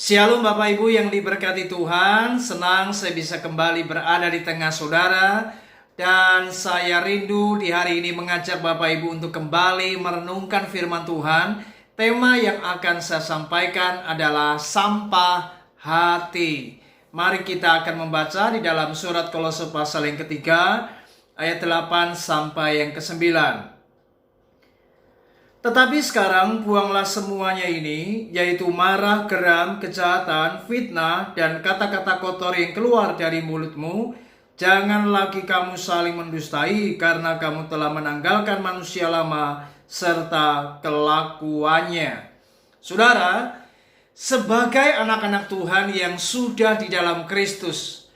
Shalom Bapak Ibu yang diberkati Tuhan, senang saya bisa kembali berada di tengah saudara. Dan saya rindu di hari ini mengajak Bapak Ibu untuk kembali merenungkan firman Tuhan. Tema yang akan saya sampaikan adalah sampah hati. Mari kita akan membaca di dalam surat Kolose pasal yang ketiga, ayat 8 sampai yang ke-9. Tetapi sekarang buanglah semuanya ini, yaitu marah, geram, kejahatan, fitnah, dan kata-kata kotor yang keluar dari mulutmu. Jangan lagi kamu saling mendustai, karena kamu telah menanggalkan manusia lama serta kelakuannya. Saudara, sebagai anak-anak Tuhan yang sudah di dalam Kristus,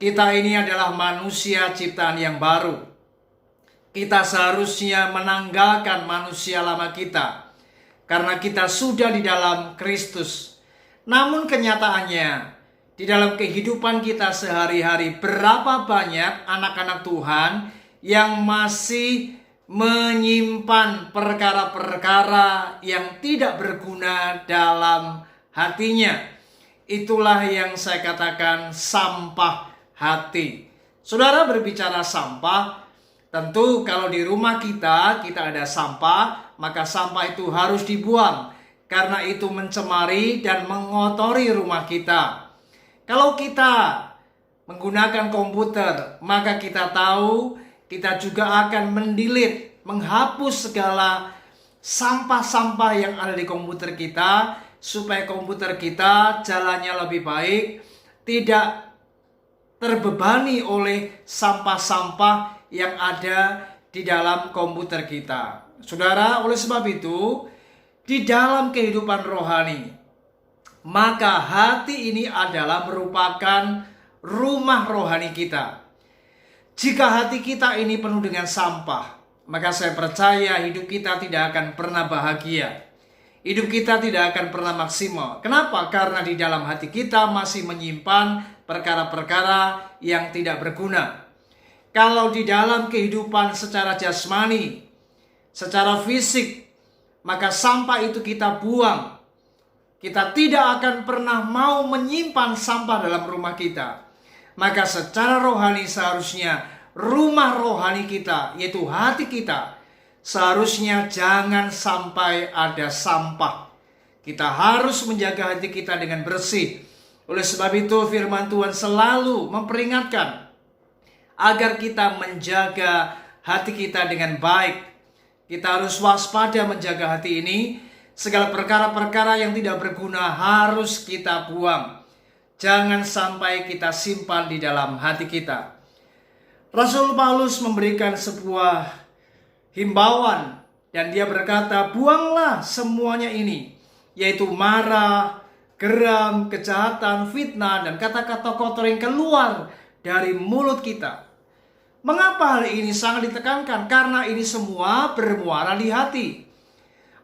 kita ini adalah manusia ciptaan yang baru. Kita seharusnya menanggalkan manusia lama kita karena kita sudah di dalam Kristus. Namun kenyataannya di dalam kehidupan kita sehari-hari, berapa banyak anak-anak Tuhan yang masih menyimpan perkara-perkara yang tidak berguna dalam hatinya. Itulah yang saya katakan sampah hati. Saudara, berbicara sampah, tentu kalau di rumah kita ada sampah, maka sampah itu harus dibuang karena itu mencemari dan mengotori rumah kita. Kalau kita menggunakan komputer, maka kita tahu kita juga akan mendelete, menghapus segala sampah-sampah yang ada di komputer kita supaya komputer kita jalannya lebih baik, tidak terbebani oleh sampah-sampah yang ada di dalam komputer kita. Saudara, oleh sebab itu, di dalam kehidupan rohani, maka hati ini adalah merupakan rumah rohani kita. Jika hati kita ini penuh dengan sampah, maka saya percaya hidup kita tidak akan pernah bahagia. Hidup kita tidak akan pernah maksimal. Kenapa? Karena di dalam hati kita masih menyimpan perkara-perkara yang tidak berguna. Kalau di dalam kehidupan secara jasmani, secara fisik, maka sampah itu kita buang. Kita tidak akan pernah mau menyimpan sampah dalam rumah kita. Maka secara rohani seharusnya rumah rohani kita, yaitu hati kita, seharusnya jangan sampai ada sampah. Kita harus menjaga hati kita dengan bersih. Oleh sebab itu firman Tuhan selalu memperingatkan agar kita menjaga hati kita dengan baik. Kita harus waspada menjaga hati ini. Segala perkara-perkara yang tidak berguna harus kita buang. Jangan sampai kita simpan di dalam hati kita. Rasul Paulus memberikan sebuah himbauan dan dia berkata, buanglah semuanya ini, yaitu marah, geram, kejahatan, fitnah, dan kata-kata kotor yang keluar dari mulut kita. Mengapa hal ini sangat ditekankan? Karena ini semua bermuara di hati.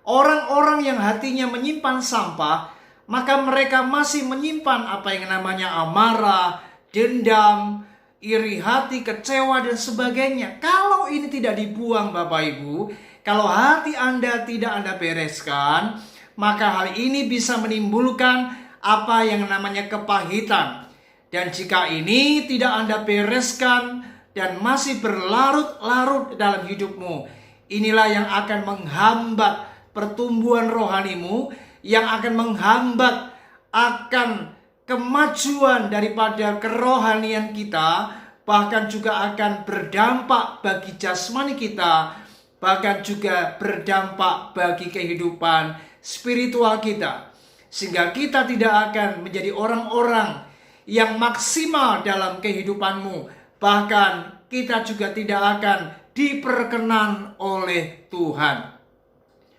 Orang-orang yang hatinya menyimpan sampah, maka mereka masih menyimpan apa yang namanya amarah, dendam, iri hati, kecewa, dan sebagainya. Kalau ini tidak dibuang Bapak Ibu, kalau hati Anda tidak Anda bereskan, maka hal ini bisa menimbulkan apa yang namanya kepahitan. Dan jika ini tidak Anda bereskan dan masih berlarut-larut dalam hidupmu, inilah yang akan menghambat pertumbuhan rohanimu, yang akan menghambat akan kemajuan daripada kerohanian kita, bahkan juga akan berdampak bagi jasmani kita, bahkan juga berdampak bagi kehidupan spiritual kita. Sehingga kita tidak akan menjadi orang-orang yang maksimal dalam kehidupanmu. Bahkan kita juga tidak akan diperkenan oleh Tuhan.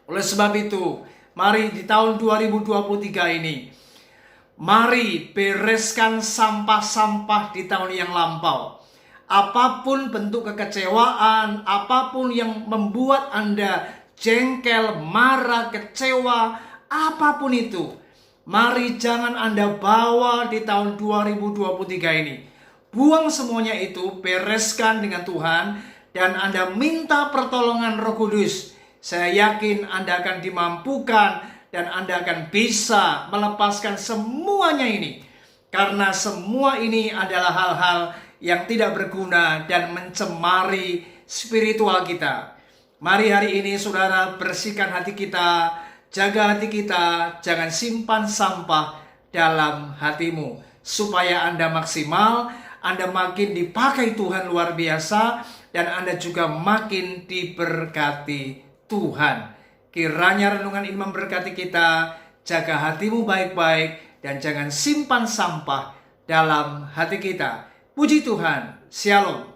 Oleh sebab itu, mari di tahun 2023 ini, mari bereskan sampah-sampah di tahun yang lampau. Apapun bentuk kekecewaan, apapun yang membuat Anda jengkel, marah, kecewa, apapun itu, mari jangan Anda bawa di tahun 2023 ini. Buang semuanya itu, bereskan dengan Tuhan, dan Anda minta pertolongan Roh Kudus. Saya yakin Anda akan dimampukan dan Anda akan bisa melepaskan semuanya ini. Karena semua ini adalah hal-hal yang tidak berguna dan mencemari spiritual kita. Mari hari ini saudara bersihkan hati kita, jaga hati kita, jangan simpan sampah dalam hatimu. Supaya Anda maksimal, Anda makin dipakai Tuhan luar biasa, dan Anda juga makin diberkati Tuhan. Kiranya renungan ini memberkati kita, jaga hatimu baik-baik, dan jangan simpan sampah dalam hati kita. Puji Tuhan, Shalom.